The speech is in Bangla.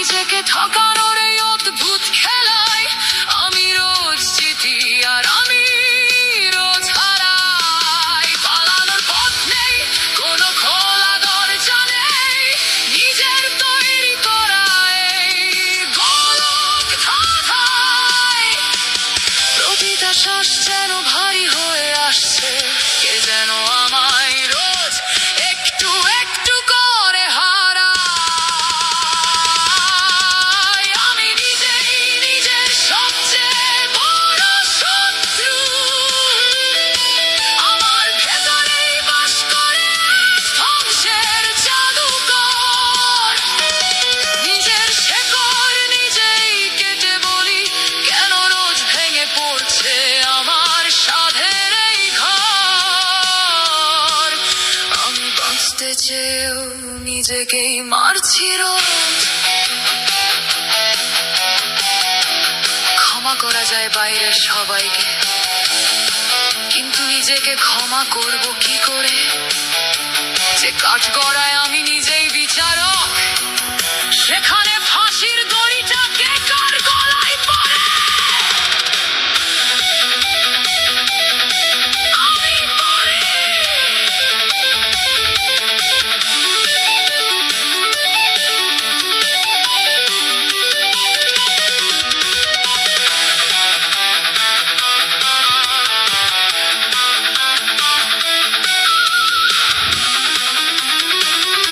নিজেকে ঠকানোর এই অদ্ভুত খেলায় আমি রোজ জিতি আর আমি রোজ হারাই। পালানোর পথ নেই, কোনো খোলা দরজা নেই, নিজের তৈরি করা এই গোলক ধাঁধায়। প্রতিটা শ্বাস যেন ভারী হয়ে আসছে, কে যেন আমায় রোজ একটু একটু করে হারায়। আমি নিজেই নিজের সবচেয়ে বড় শত্রু, আমার ভেতরেই বাস করে ধ্বংসের জাদুকর। নিজের শেকড় নিজেই কেটে বলি, কেন রোজ ভেঙে পড়ছে আমার সাধের এই ঘর। আমি বাঁচতে চেয়েও নিজেকেই মারছি রোজ। ক্ষমা করা যায় বাইরের সবাইকে, কিন্তু নিজেকে ক্ষমা করব কি করে? যে কাঠগড়ায় আমি নিজেই বিচারক, সেখানে